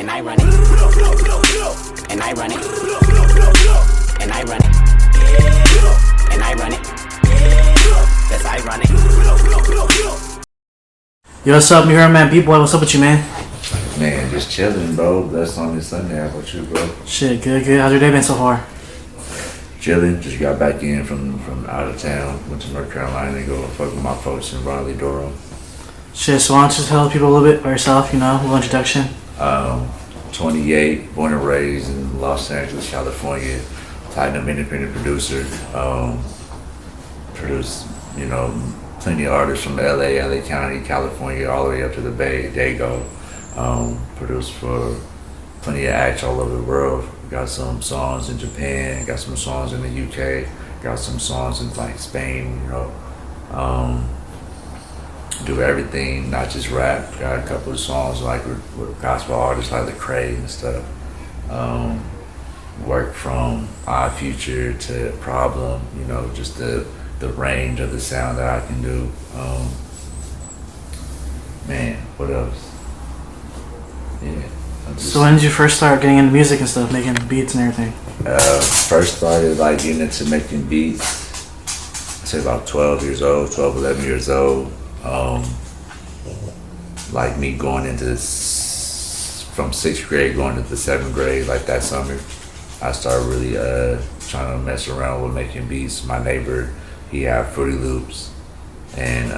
and I run it, and I run it, and I run it, and I run it, yes I run it. Yo, what's up, Mira, man? Beatboy, what's up with you, man? Man, just chilling, bro. Blessed on this Sunday. How about you, bro? Shit, good. How's your day been so far? Chilling. Just got back in from out of town. Went to North Carolina to go fuck with my folks in Raleigh-Durham. Shit, so why don't you tell people a little bit about yourself, a little introduction? 28, born and raised in Los Angeles, California. Platinum independent producer. Produced, plenty of artists from LA County, California, all the way up to the Bay, Dago. Produced for plenty of acts all over the world. Got some songs in Japan, got some songs in the UK, got some songs in like Spain, do everything, not just rap. Got a couple of songs like with gospel artists like Lecrae and stuff. Work from Odd Future to Problem, just the range of the sound that I can do. Man, what else? Yeah. So when did you first start getting into music and stuff, making beats and everything? First started getting into making beats, I'd say about 12, 11 years old. Like me going into from 6th grade going into 7th grade, like that summer, I started really trying to mess around with making beats. My neighbor, he had Fruity Loops, and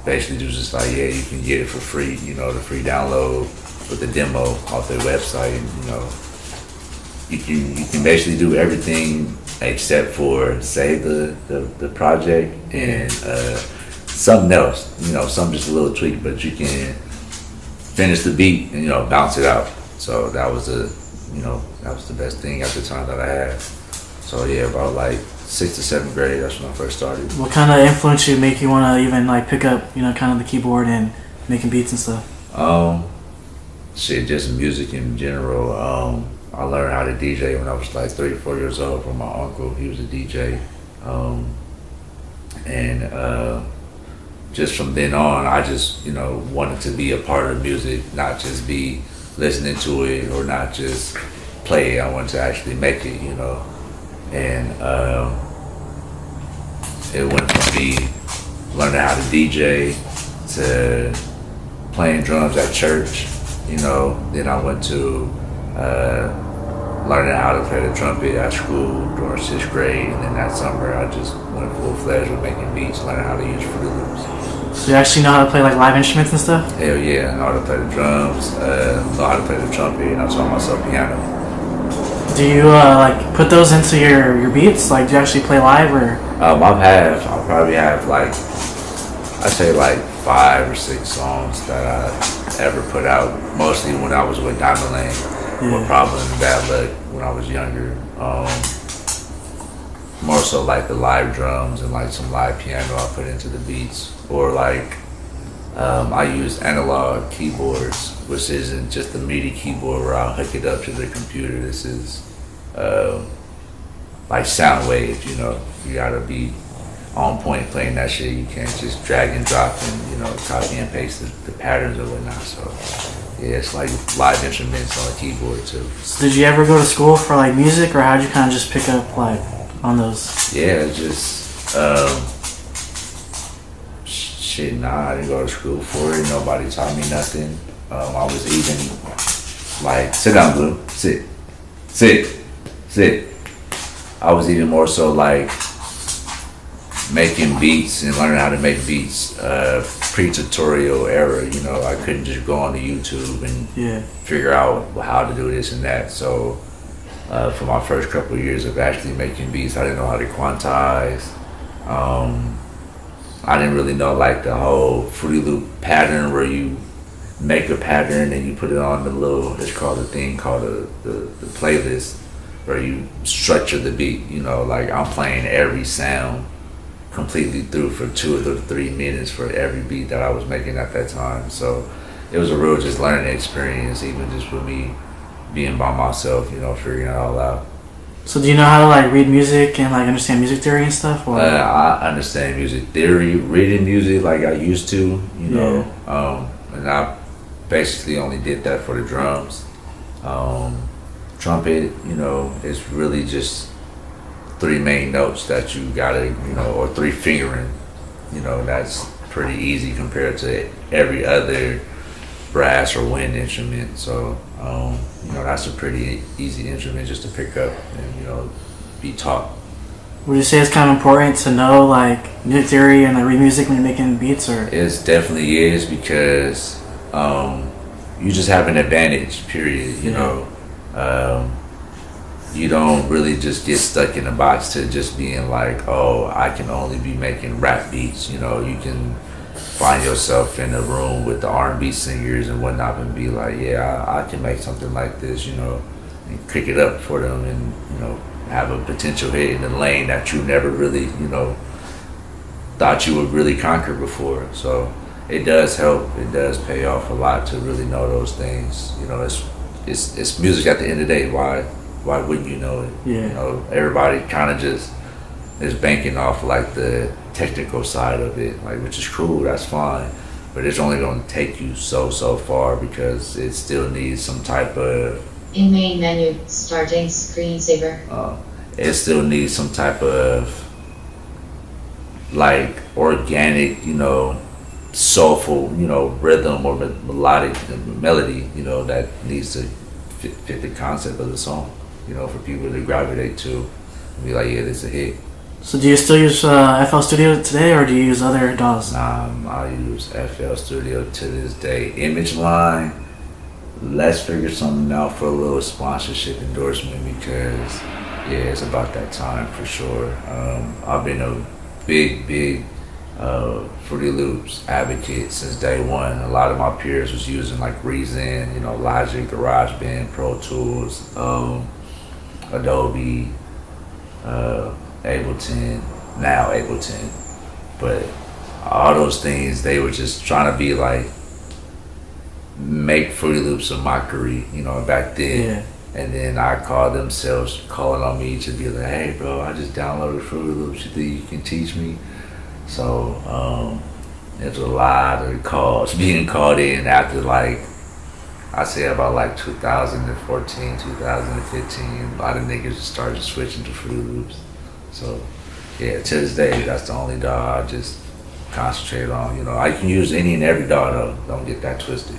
basically was just like, yeah, you can get it for free, the free download with the demo off their website. You can basically do everything except for save the project and something else, something just a little tweak, but you can finish the beat and bounce it out. So that was the best thing at the time that I had. So yeah, about like 6th to 7th grade, that's when I first started. What kind of influence you make you want to even pick up, kind of the keyboard and making beats and stuff? Just music in general. I learned how to DJ when I was like 3 or 4 years old from my uncle. He was a DJ. And just from then on, I just, wanted to be a part of music, not just be listening to it or not just play it. I wanted to actually make it, And it went from me learning how to DJ to playing drums at church. Then I went to learning how to play the trumpet at school during 6th grade, and then that summer I just went full-fledged with making beats, learning how to use Fruity Loops. So you actually know how to play live instruments and stuff? Hell yeah, I know how to play the drums, know how to play the trumpet, and I taught myself piano. Do you put those into your beats? Do you actually play live or? I probably have I'd say 5 or 6 songs that I ever put out, mostly when I was with Diamond Lane, with Problem and Bad Luck when I was younger. More so the live drums and some live piano I put into the beats. Or I use analog keyboards, which isn't just a MIDI keyboard where I'll hook it up to the computer. This is sound waves, you gotta be on point playing that shit. You can't just drag and drop and copy and paste the patterns or whatnot. So yeah, it's live instruments on a keyboard too. So did you ever go to school for music, or how'd you kind of just pick up on those? Yeah, just shit. Nah, I didn't go to school for it. Nobody taught me nothing. I was even sit down, Blue. Sit. I was even more so making beats and learning how to make beats pre-tutorial era. I couldn't just go on to YouTube and figure out how to do this and that. So for my first couple of years of actually making beats, I didn't know how to quantize. I didn't really know the whole Fruity Loop pattern where you make a pattern and you put it on it's called a thing called the playlist, where you structure the beat. I'm playing every sound completely through for 2 or 3 minutes for every beat that I was making at that time. So it was a real just learning experience, even just with me being by myself, figuring it all out. So do you know how to read music and understand music theory and stuff? Or? I understand music theory, reading music I used to, and I basically only did that for the drums. Trumpet, it's really just three main notes that you gotta, or three fingering. That's pretty easy compared to every other brass or wind instrument. So, that's a pretty easy instrument just to pick up and, be taught. Would you say it's kind of important to know like music theory and like read music when you're making beats, or? It definitely is, because you just have an advantage, period. You don't really just get stuck in a box to just being like, oh, I can only be making rap beats. You can find yourself in a room with the R&B singers and whatnot and be like, yeah, I can make something like this, and pick it up for them and, have a potential hit in a lane that you never really, thought you would really conquer before. So it does help. It does pay off a lot to really know those things. It's music at the end of the day. Why wouldn't you know it? Yeah. Everybody kind of just is banking off like the technical side of it, like, which is cool. That's fine, but it's only going to take you so far, because it still needs some type of. In main menu, starting screensaver. It still needs some type of like organic, soulful, rhythm or melodic melody, that needs to fit the concept of the song, for people to gravitate to and be like, yeah, this is a hit. So do you still use FL Studio today, or do you use other DAWs? I use FL Studio to this day. Image Line, let's figure something out for a little sponsorship endorsement, because it's about that time for sure. I've been a big Fruity Loops advocate since day one. A lot of my peers was using like Reason, Logic, GarageBand, Pro Tools, Adobe, Ableton, now Ableton. But all those things, they were just trying to be like, make Fruity Loops a mockery, back then. Yeah. And then I called themselves calling on me to be like, hey bro, I just downloaded Fruity Loops, you think you can teach me? So there's a lot of calls being called in after, like, I say about like 2014, 2015, a lot of niggas just started switching to Fruity Loops. So yeah, to this day, that's the only DAW I just concentrate on. I can use any and every DAW though, don't get that twisted.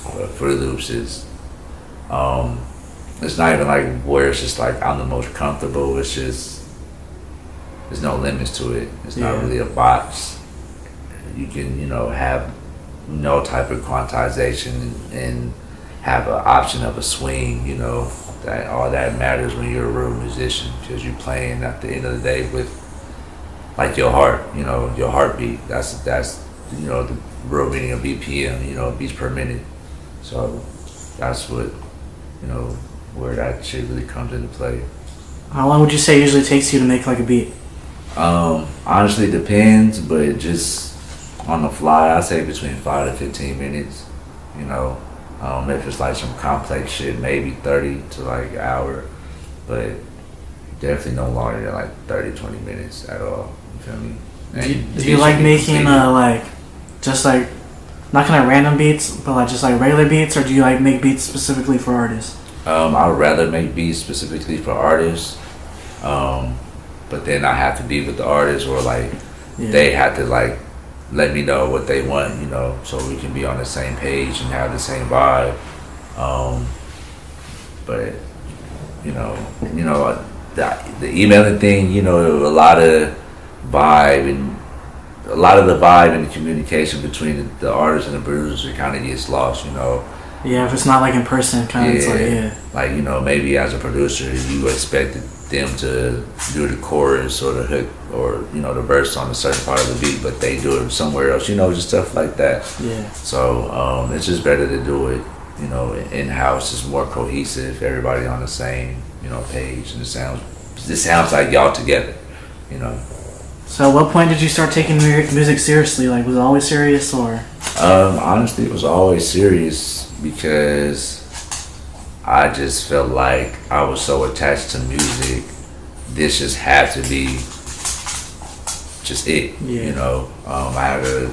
But Fruity Loops is, it's not even like where it's just like I'm the most comfortable. It's just, there's no limits to it. It's not really a box. You can, have no type of quantization and have an option of a swing, that all that matters when you're a real musician, because you're playing at the end of the day with like your heart, your heartbeat. That's the real meaning of BPM, beats per minute. So that's what, where that shit really comes into play. How long would you say it usually takes you to make like a beat? Honestly, it depends, but just on the fly, I say between 5 to 15 minutes. If it's like some complex shit, maybe 30 to like an hour, but definitely no longer than like 30, 20 minutes at all. You feel me? Do you like making like just like not kind of random beats, but like just like regular beats, or do you like make beats specifically for artists? I would rather make beats specifically for artists, but then I have to be with the artist, or like they have to like let me know what they want, so we can be on the same page and have the same vibe. But the emailing thing, a lot of the vibe and the communication between the artist and the producer kind of gets lost, Yeah, if it's not like in person, kind of, it's like, Like, maybe as a producer, you expected them to do the chorus or the hook or, the verse on a certain part of the beat, but they do it somewhere else, just stuff like that. Yeah. So, it's just better to do it, in-house. It's more cohesive, everybody on the same, page, and it sounds like y'all together, So at what point did you start taking music seriously? Like, was it always serious, or? Honestly, it was always serious, because I just felt like I was so attached to music. This just had to be just it, I had a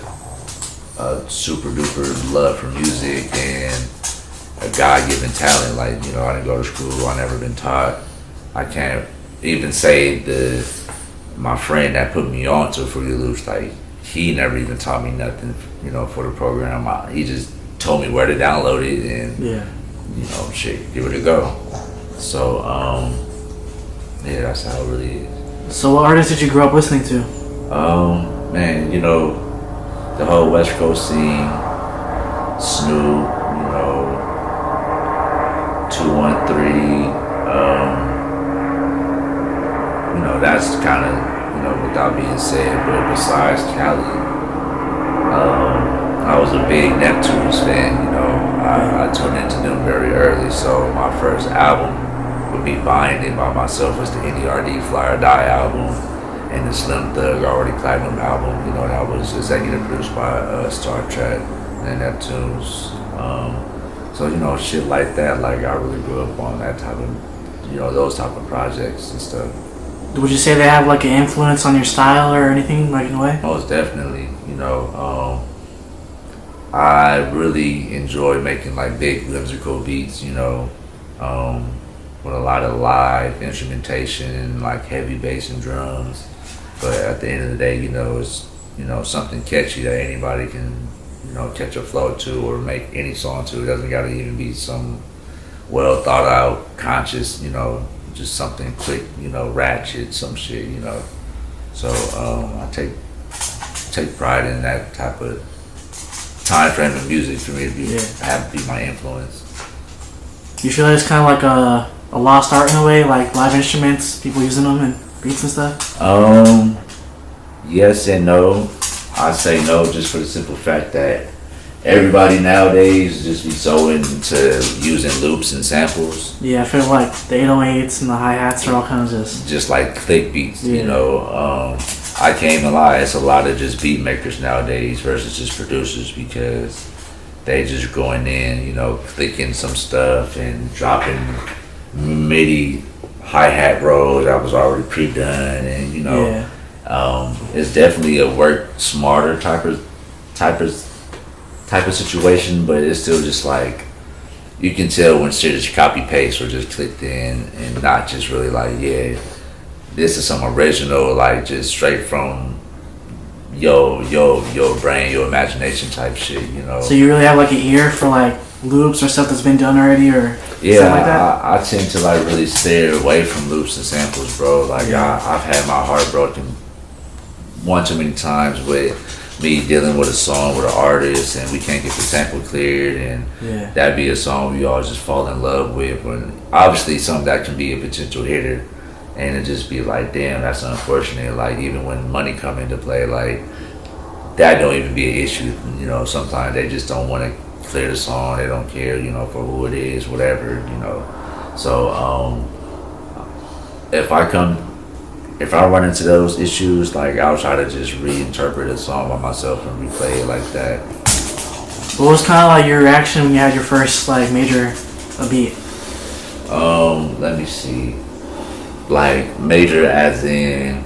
a super duper love for music and a God-given talent. Like, you know, I didn't go to school, I never been taught. I can't even say my friend that put me on to Fruity Loops, like, he never even taught me nothing, you know, for the program. He just told me where to download it and, you know, shit, give it a go. So, yeah, that's how it really is. So what artists did you grow up listening to? Man, you know, the whole West Coast scene, Snoop, you know, 213, you know, that's kind of, you know, without being said, but besides Cali, I was a big Neptunes fan, you know, I tuned into them very early, so my first album would be Buying It by myself was the NERD Fly or Die album, and the Slim Thug Already Platinum album, you know, that was executive produced by Star Trek and Neptunes. So, you know, shit like that, like I really grew up on that type of, you know, those type of projects and stuff. Would you say they have like an influence on your style or anything, like in a way? Most definitely, you know, I really enjoy making like big whimsical beats, you know, with a lot of live instrumentation, like heavy bass and drums. But at the end of the day, you know, it's, you know, something catchy that anybody can, you know, catch a flow to or make any song to. It doesn't gotta even be some well thought out, conscious, you know, just something quick, you know, ratchet, some shit, you know. So I take pride in that type of time frame of music for me to have to be my influence. You feel like it's kind of like a lost art in a way, like live instruments, people using them and beats and stuff? Yes and no. I say no just for the simple fact that everybody nowadays just be so into using loops and samples. Yeah, I feel like the 808s and the hi-hats are all kind of just like click beats, you know. I can't even lie, it's a lot of just beat makers nowadays versus just producers because they just going in, you know, clicking some stuff and dropping MIDI hi-hat rolls that was already pre-done, and you know, it's definitely a work smarter type of situation, but it's still just like you can tell when shit is copy paste or just clicked in and not just really like, yeah, this is some original, like just straight from your brain, your imagination type shit, you know. So you really have like an ear for like loops or stuff that's been done already, or stuff like that? I tend to like really stay away from loops and samples, bro. Like I've had my heart broken one too many times with me dealing with a song with an artist and we can't get the sample cleared, and that'd be a song we all just fall in love with, when obviously something that can be a potential hitter, and it just be like, damn, that's unfortunate. Like even when money come into play, like that don't even be an issue, you know. Sometimes they just don't want to clear the song, they don't care, you know, for who it is, whatever, you know. So if I run into those issues, like I'll try to just reinterpret a song by myself and replay it like that. What was kind of like your reaction when you had your first like major beat? Let me see. Like major as in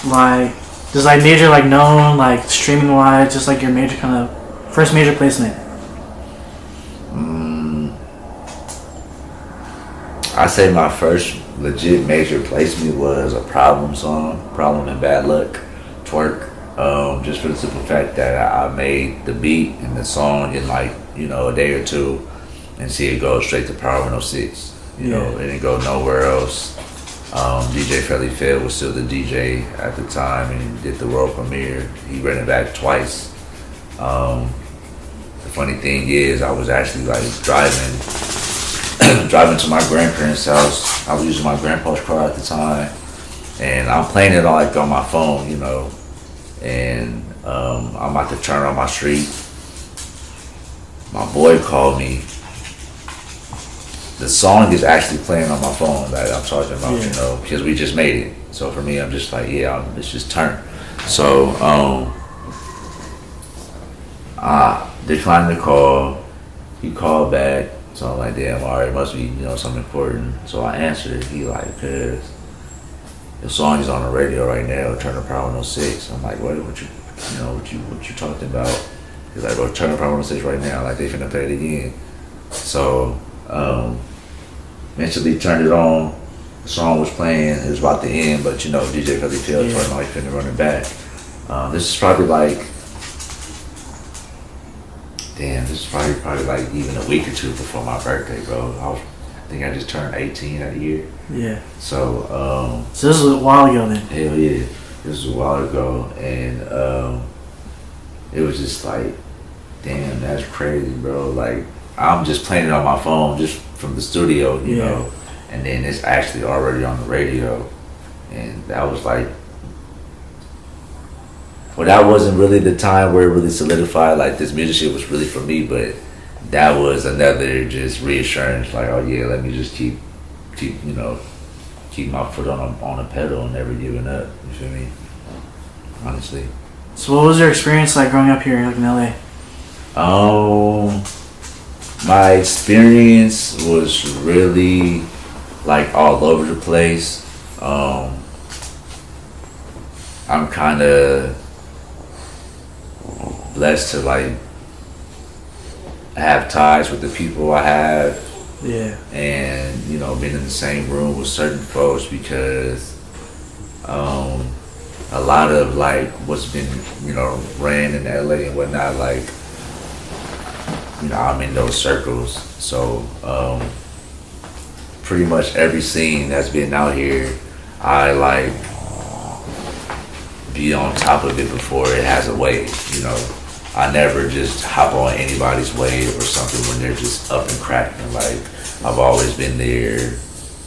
like, does like major like known like streaming wise, just like your major kind of first major placement? I say my first legit major placement was a Problem song, Problem and Bad Luck, Twerk. Just for the simple fact that I made the beat and the song in like, you know, a day or two, and see it go straight to Power 106. You know, it didn't go nowhere else. DJ Felly Fed was still the DJ at the time, and he did the world premiere. He ran it back twice. The funny thing is, I was actually like driving to my grandparents' house. I was using my grandpa's car at the time, and I'm playing it on my phone, you know. And I'm about to turn on my street. My boy called me. The song is actually playing on my phone that I'm talking about, you know, because we just made it. So for me, I'm just like, let's just turn. So I declined the call. He called back. So I'm like, damn, all right, must be, you know, something important. So I answered it. He like, cuz the song is on the radio right now. Turn to Power 106. I'm like, what you you know, what you talked about. He's like, bro, turn up on stage right now. Like, they finna play it again. So, eventually turned it on. The song was playing. It was about to end, but you know, DJ Philly Field told me like finna run it back. This is probably like, damn, this is probably like even a week or two before my birthday, bro. I think I just turned 18 that year. Yeah. So, so this was a while ago then. hell yeah. This was a while ago, and it was just like, damn, that's crazy, bro. Like, I'm just playing it on my phone just from the studio, you know, and then it's actually already on the radio, and that was like, well, that wasn't really the time where it really solidified, like, this music shit was really for me, but that was another just reassurance, like, oh yeah, let me just keep you know, keep my foot on a pedal and never giving up. You feel me? Honestly. So what was your experience like growing up here, like in LA? My experience was really like all over the place. I'm kind of blessed to like have ties with the people I have. Yeah. And, you know, being in the same room with certain folks, because a lot of like what's been, you know, ran in LA and whatnot, like, you know, I'm in those circles. So pretty much every scene that's been out here, I like be on top of it before it has a wave, you know. I never just hop on anybody's wave or something when they're just up and cracking. Like, I've always been there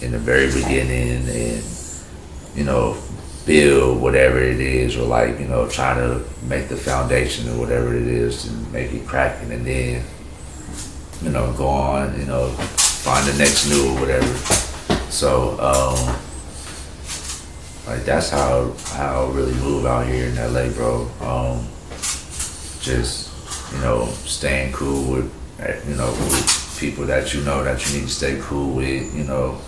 in the very beginning and, you know, build whatever it is, or like, you know, try to make the foundation or whatever it is to make it cracking, and then, you know, go on, you know, find the next new or whatever. So, like, that's how I really move out here in LA, bro. Just, you know, staying cool with, you know, with people that you know that you need to stay cool with, you know.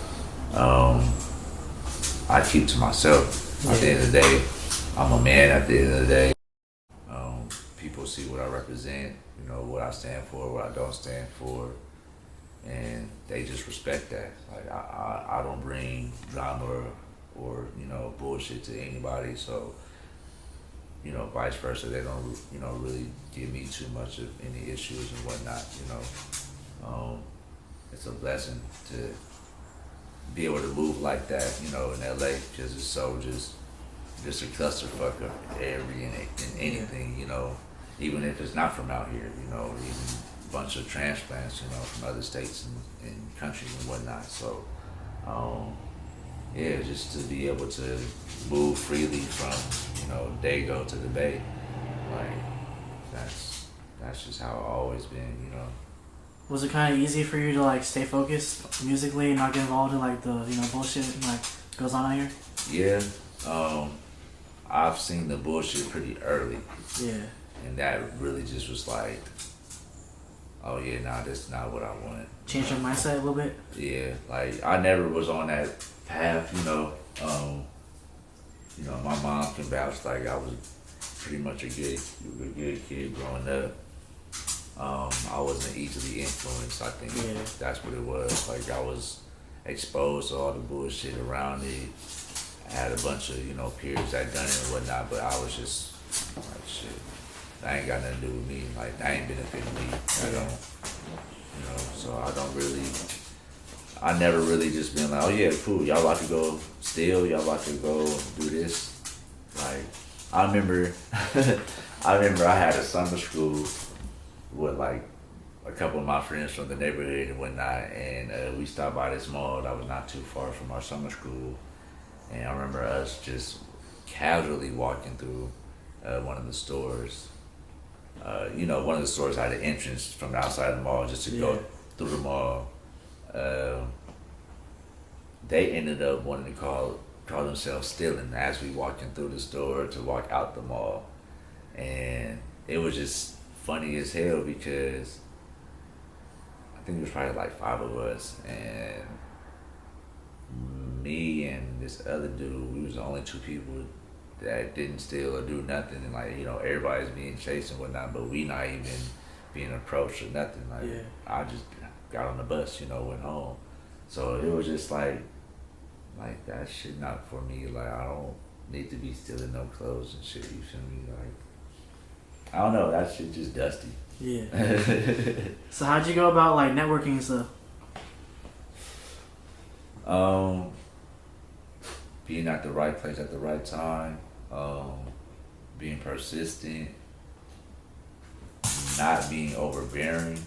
I keep to myself. At the end of the day, I'm a man at the end of the day. People see what I represent, you know, what I stand for, what I don't stand for, and they just respect that. Like, I don't bring drama or, you know, bullshit to anybody, so, you know, vice versa, they don't, you know, really give me too much of any issues and whatnot, you know. It's a blessing to be able to move like that, you know, in LA, because it's so just a clusterfuck of every and anything, you know, even if it's not from out here, you know, even a bunch of transplants, you know, from other states and countries and whatnot. So, yeah, just to be able to move freely from, you know, Dago to the Bay, like, that's just how I've always been, you know. Was it kind of easy for you to like stay focused musically and not get involved in like the, you know, bullshit and, like, goes on out here? Yeah, I've seen the bullshit pretty early. Yeah. And that really just was like, oh yeah, nah, that's not what I wanted. Change your mindset a little bit? Yeah, like, I never was on that path, you know. You know, my mom can vouch, like, I was pretty much a good kid growing up. I wasn't easily influenced, I think. Yeah. That's what it was. Like, I was exposed to all the bullshit around it. I had a bunch of, you know, peers that done it and whatnot, but I was just like, shit, that ain't got nothing to do with me. Like, that ain't benefiting me at all. You know, so I never really just been like, oh yeah, cool, y'all about to go steal, y'all about to go do this. Like, I remember I had a summer school with like a couple of my friends from the neighborhood and whatnot, and we stopped by this mall that was not too far from our summer school, and I remember us just casually walking through one of the stores. You know, one of the stores had an entrance from the outside of the mall just to go through the mall. They ended up wanting to call themselves stealing as we walking through the store to walk out the mall, and it was just funny as hell because I think it was probably like 5 of us, and me and this other dude, we was the only 2 people that didn't steal or do nothing, and like everybody's being chased and whatnot, but we not even being approached or nothing. Like Yeah. I just got on the bus, went home. So it was just like that shit not for me. Like I don't need to be stealing no clothes and shit. You feel me? Like I don't know. That shit just dusty. Yeah. So how'd you go about like networking and stuff? Being at the right place at the right time, being persistent, not being overbearing,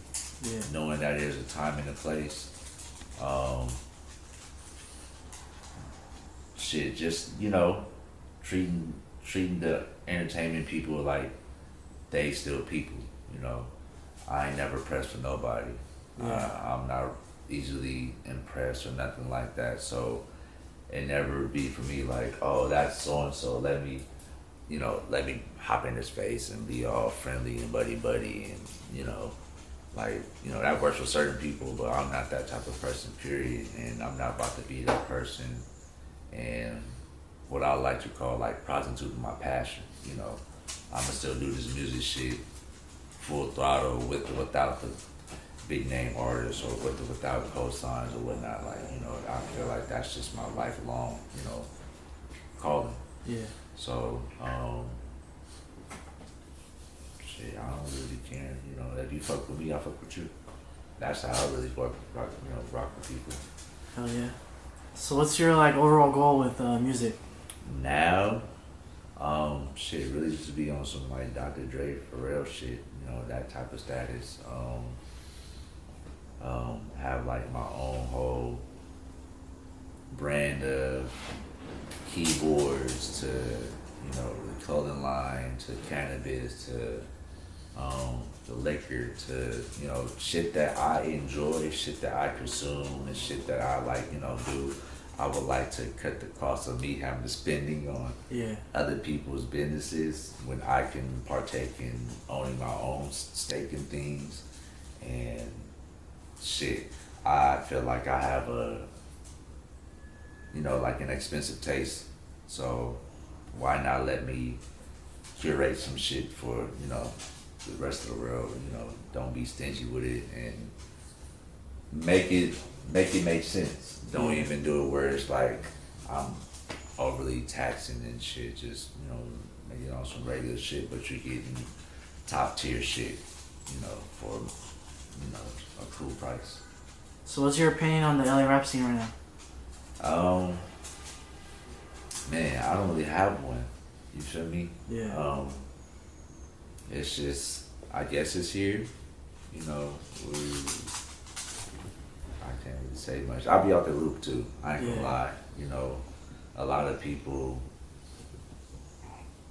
Yeah. knowing that there's a time and a place. Just treating the entertainment people like they still people. I ain't never pressed for nobody. Yeah. I'm not easily impressed or nothing like that. So it never be for me like, oh, that's so and so. Let me hop in his face and be all friendly and buddy and that works for certain people, but I'm not that type of person. Period, and I'm not about to be that person. And what I like to call like prostituting my passion. I'ma still do this music shit full throttle with or without the big name artists or with or without cosigns or whatnot. Like, I feel like that's just my lifelong, calling. Yeah. So, shit, I don't really care. If you fuck with me, I fuck with you. That's how I really rock with people. Hell yeah. So what's your like overall goal with music? Now, shit, really just to be on some like Dr. Dre, Pharrell shit, that type of status. Have like my own whole brand of keyboards to, the clothing line to cannabis to the liquor to, shit that I enjoy, shit that I consume and shit that I like, do. I would like to cut the cost of me having to spending on other people's businesses when I can partake in owning my own stake in things. And shit, I feel like I have like an expensive taste. So why not let me curate some shit for, the rest of the world? Don't be stingy with it and make it make sense. Don't even do it where it's like I'm overly taxing and shit. Just make it on some regular shit, but you're getting top tier shit, for a cool price. So what's your opinion on the LA rap scene right now? Man, I don't really have one. You feel me? Yeah. It's just, I guess it's here. I can't really say much. I'll be out the loop too. I ain't gonna lie. A lot of people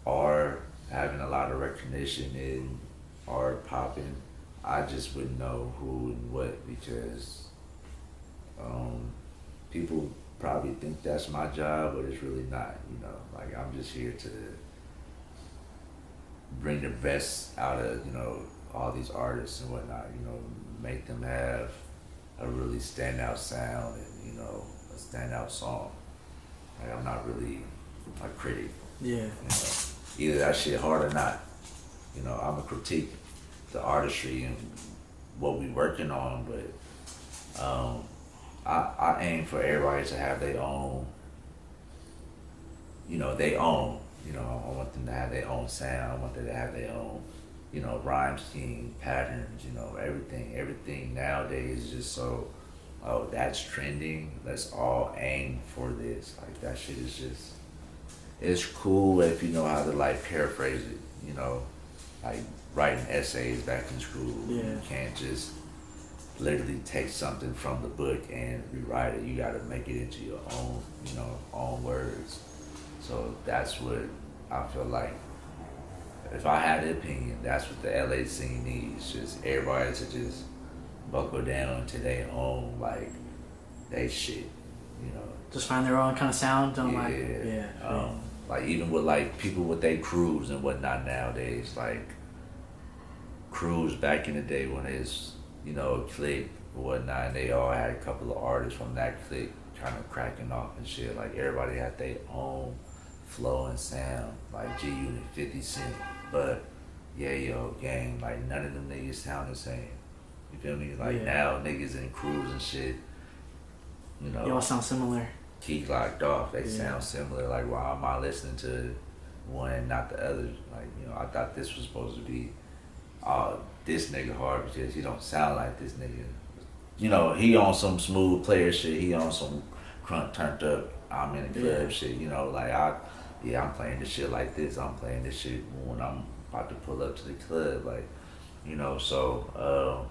are having a lot of recognition and are popping. I just wouldn't know who and what because people probably think that's my job, but it's really not. Like I'm just here to bring the best out of all these artists and whatnot. Make them have a really standout sound and a standout song. Like I'm not really a critic. Yeah. Either that shit hard or not. I'm a critique the artistry and what we working on, but I aim for everybody to have their own. I want them to have their own sound. I want them to have their own, rhyme scheme, patterns, everything nowadays is just so, oh, that's trending. Let's all aim for this. Like that shit is just, it's cool if you know how to like paraphrase it, like writing essays back in school. Yeah. You can't just literally take something from the book and rewrite it. You gotta make it into your own, own words. So that's what I feel like. If I had an opinion, that's what the LA scene needs. Just everybody to just buckle down to their own, like, they shit, Just find their own kind of sound. Like even with like people with their crews and whatnot nowadays, like crews back in the day when it's, a clique or whatnot, and they all had a couple of artists from that clique kind of cracking off and shit. Like everybody had their own flow and sound like G Unit, 50 Cent, but yeah, yo, gang, like none of them niggas sound the same. You feel me? Like now niggas in crews and shit, you know, They all sound similar. key locked off. They sound similar. Like, why am I listening to one and not the other? Like, you know, I thought this was supposed to be, oh, this nigga hard because he don't sound like this nigga. You know, he on some smooth player shit. He on some crunk turned up. I'm in the club shit. You know, like I'm playing this shit like this. I'm playing this shit when I'm about to pull up to the club. Like, you know, so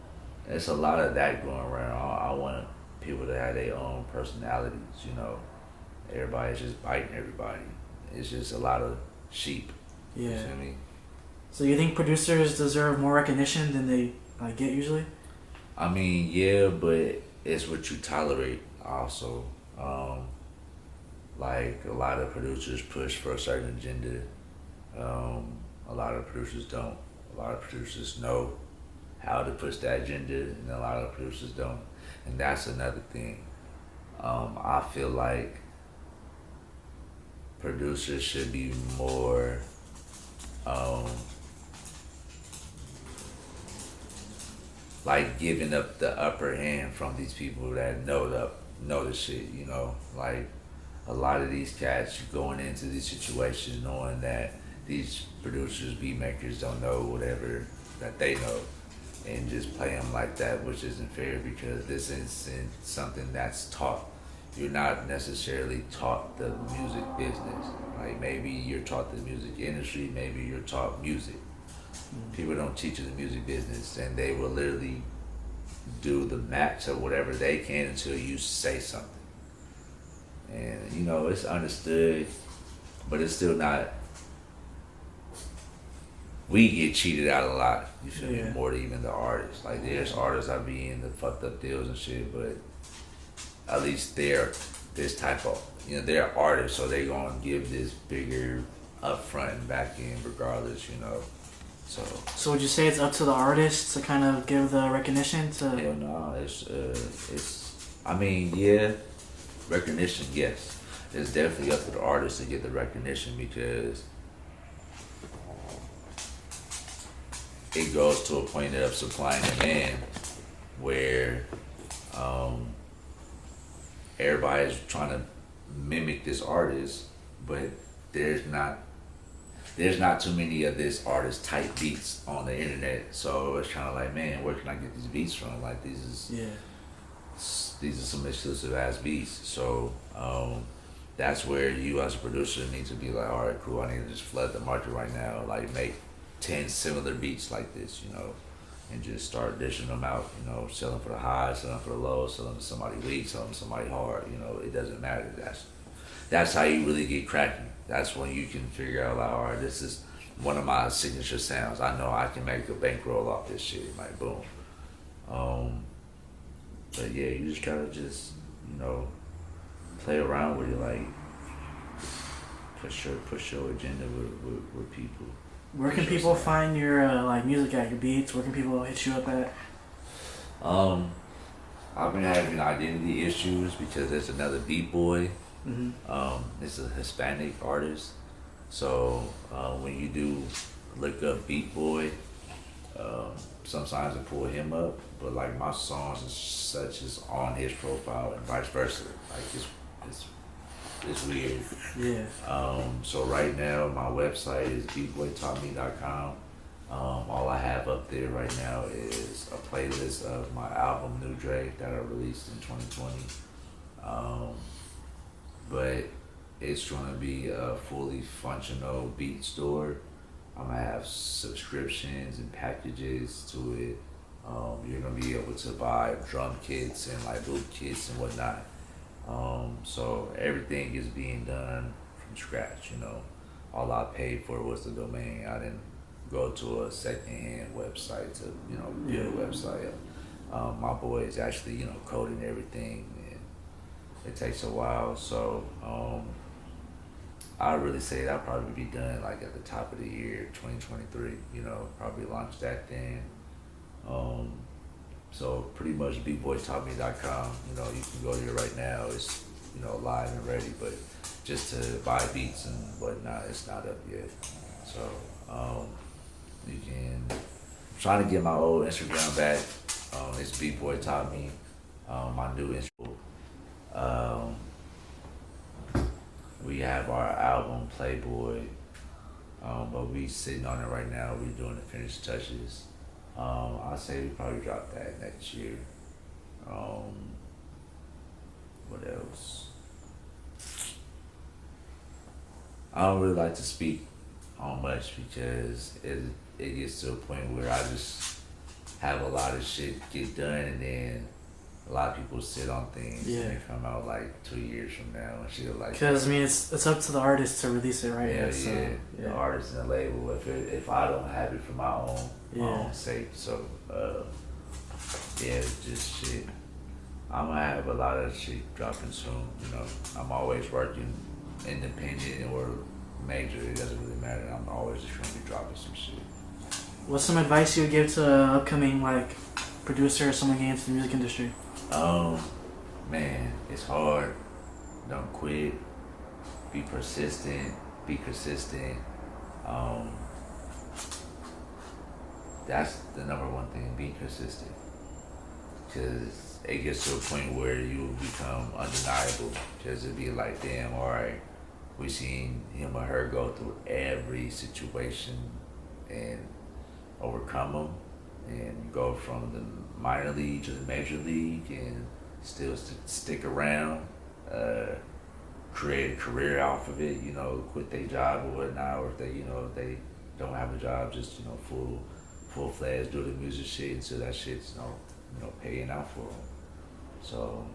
it's a lot of that going around. I want people to have their own personalities. You know, everybody's just biting everybody. It's just a lot of sheep. Yeah. You feel me? So you think producers deserve more recognition than they get usually? I mean, yeah, but it's what you tolerate also. Like a lot of producers push for a certain agenda. A lot of producers don't. A lot of producers know how to push that agenda, and a lot of producers don't. And that's another thing. I feel like producers should be more like giving up the upper hand from these people that know the shit, you know. Like a lot of these cats going into these situations knowing that these producers, beat makers don't know whatever that they know, and just play them like that, which isn't fair because this isn't something that's taught. You're not necessarily taught the music business. Like maybe you're taught the music industry, maybe you're taught music. People don't teach you the music business, and they will literally do the max of whatever they can until you say something. And you know, it's understood, but it's still not. We get cheated out a lot, you feel me, more than even the artists. Like there's artists that be in the fucked up deals and shit, but at least they're this type of, you know, they're artists, so they gonna give this bigger upfront and back end regardless, you know. So would you say it's up to the artist to kind of give the recognition to? Hell no, it's I mean, yeah, recognition, yes. It's definitely up to the artist to get the recognition because it goes to a point of supply and demand where everybody's trying to mimic this artist, but there's not too many of this artist type beats on the internet. So it's kind of like, man, where can I get these beats from? Like these are some exclusive ass beats. So that's where you as a producer need to be like, all right, cool, I need to just flood the market right now. Like make 10 similar beats like this, you know, and just start dishing them out, you know, selling for the high, selling for the low, selling to somebody weak, selling to somebody hard, you know, it doesn't matter. That's how you really get cracking. That's when you can figure out, like, all right, this is one of my signature sounds. I know I can make a bankroll off this shit, like boom. But yeah, you just gotta you know, play around with it, like push your agenda with people. Where can people find your like music at, your beats? Where can people hit you up at? I've been having identity issues because there's another Beatboy. It's a Hispanic artist. So when you do look up Beatboy, sometimes I pull him up, but like my songs and such is on his profile and vice versa. Like it's weird. Yeah. So right now my website is beatboytaught.me.com. All I have up there right now is a playlist of my album New Dre that I released in 2020. But it's gonna be a fully functional beat store. I'm gonna have subscriptions and packages to it. You're gonna be able to buy drum kits and like loop kits and whatnot. So everything is being done from scratch, you know. All I paid for was the domain. I didn't go to a secondhand website to, you know, build a website. My boy is actually, you know, coding everything, and it takes a while. So I'd really say that'll probably be done like at the top of the year, 2023. You know, probably launch that then. So pretty much beatboytaught.me.com. You know, you can go there right now. It's, you know, live and ready. But just to buy beats and whatnot. It's not up yet. So you can. I'm trying to get my old Instagram back. It's Beatboy taught me my new Instagram. Um, we have our album Playboy, but we sitting on it right now. We're doing the finished touches. I'll say we probably drop that next year. What else? I don't really like to speak on much because it gets to a point where I just have a lot of shit get done, and then a lot of people sit on things and they come out like 2 years from now and shit like. Because I mean, it's up to the artist to release it, right? Yeah, So, the artist and the label. If I don't have it for my own sake, so just shit. I'm gonna have a lot of shit dropping soon. You know, I'm always working independent or major. It doesn't really matter. I'm always just gonna be dropping some shit. What's some advice you would give to an upcoming like producer or someone getting into the music industry? Man, it's hard. Don't quit. Be persistent. Be consistent. That's the number one thing. Be consistent. Because it gets to a point where you will become undeniable. Because it'd be like, damn, all right, we seen him or her go through every situation and overcome them, and go from the minor league to the major league and still stick around, create a career off of it, you know, quit their job or whatnot, or if they, you know, if they don't have a job, just, you know, full-fledged do the music shit until that shit's, you know, paying out for them. So,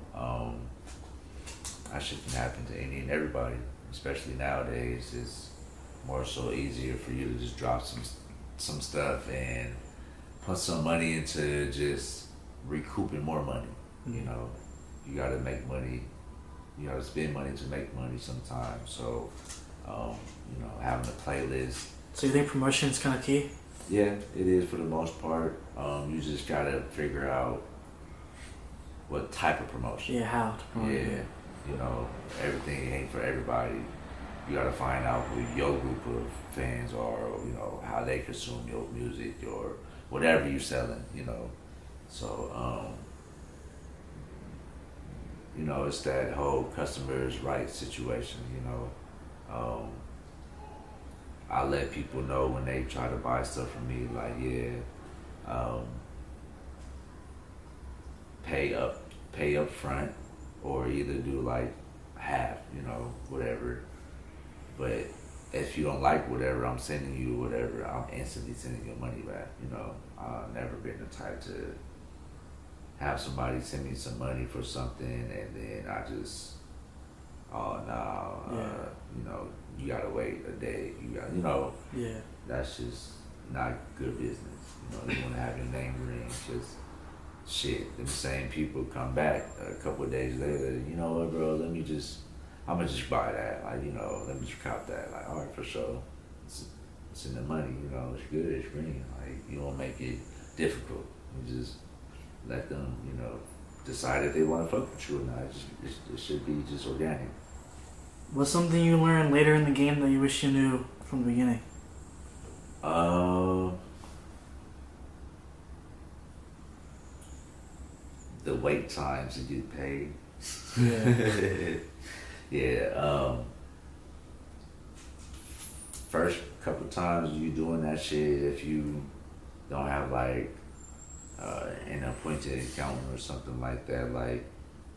that shit can happen to any and everybody, especially nowadays. It's more so easier for you to just drop some stuff and put some money into just recouping more money. You know, you gotta make money, you gotta spend money to make money sometimes. So, you know, having a playlist. So you think promotion is kind of key? Yeah, it is for the most part. You just gotta figure out what type of promotion. Yeah, how to promote it. Yeah, you know, everything ain't for everybody. You gotta find out who your group of fans are, or, you know, how they consume your music or whatever you're selling, you know. So, you know, it's that whole customer's right situation, you know. I let people know when they try to buy stuff from me, like, pay up front, or either do like half, you know, whatever. But if you don't like whatever I'm sending you, whatever, I'm instantly sending your money back. You know, I've never been the type to have somebody send me some money for something and then I just, you know, you gotta wait a day. You know, that's just not good business. You know, you wanna have your name ring, just shit. Them same people come back a couple of days later. You know what, bro? I'ma just buy that. Like, you know, let me just cop that. Like, all right, for sure. It's in the money. You know, it's good. It's green. Like, you don't make it difficult. You just let them, you know, decide if they want to fuck with you or not. It should be just organic. What's something you learned later in the game that you wish you knew from the beginning? The wait times to get paid. Yeah. Yeah. First couple times you doing that shit, if you don't have like an appointed accountant or something like that, like,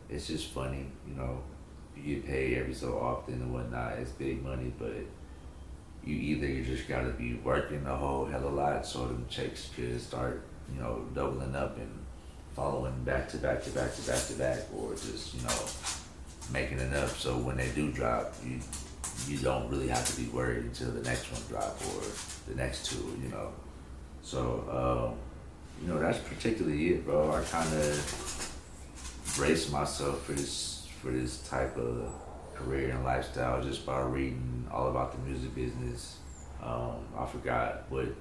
it's just funny, you know. You get paid every so often and whatnot. It's big money, but you just gotta be working a whole hell of a lot so them checks could start, you know, doubling up and following back to back to back to back to back, or just, you know, making enough so when they do drop, you don't really have to be worried until the next one drop or the next two, you know. So, you know, that's particularly it, bro. I kind of braced myself for this type of career and lifestyle just by reading all about the music business. I forgot what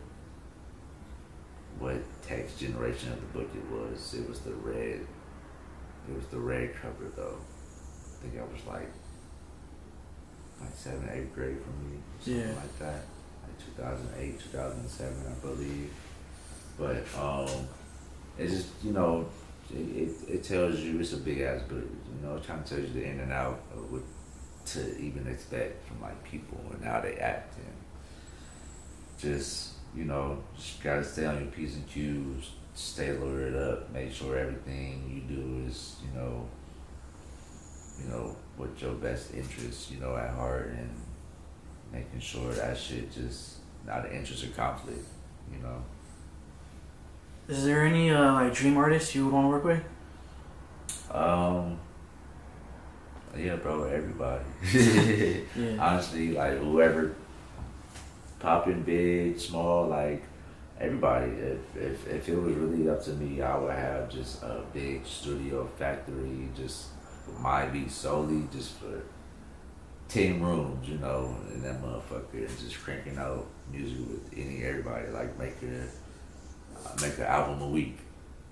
text generation of the book it was. It was the red cover though. I think I was like like 7th, 8th grade for me, something Yeah. like that, like 2008, 2007, I believe. But it's just it tells you it's a big ass book. It kind of tells you the in and out of what to even expect from like people and how they act and just gotta stay on your P's and Q's, stay lawyered up, make sure everything you do is with your best interests, at heart, and making sure that shit just not an interest or conflict. Is there any like dream artists you would want to work with? Yeah, bro, everybody. Yeah. Honestly, like whoever popping big, small, like everybody. If it was really up to me, I would have just a big studio factory, just with my beats solely, just for 10 rooms, in that motherfucker, and just cranking out music with everybody, like make an album a week,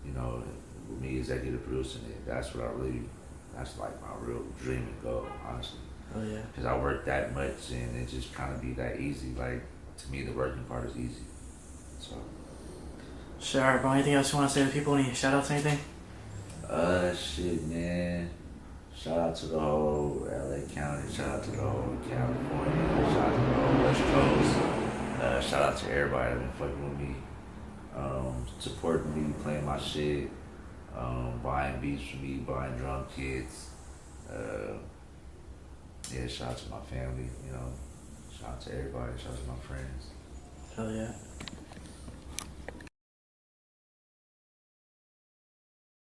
with me executive producing it. That's like my real dream and goal, honestly. Oh yeah. Because I work that much and it just kind of be that easy. Like, to me, the working part is easy. So. Sure, alright, bro. Anything else you want to say to people? Any shout outs, anything? Shit, man. Shout out to the whole LA County. Shout out to the whole California. Shout out to the whole West Coast. Shout out to everybody that been fucking with me. Supporting me, playing my shit. Buying beats for me, buying drum kits. Yeah, shout out to my family, shout out to everybody, shout out to my friends. Hell yeah.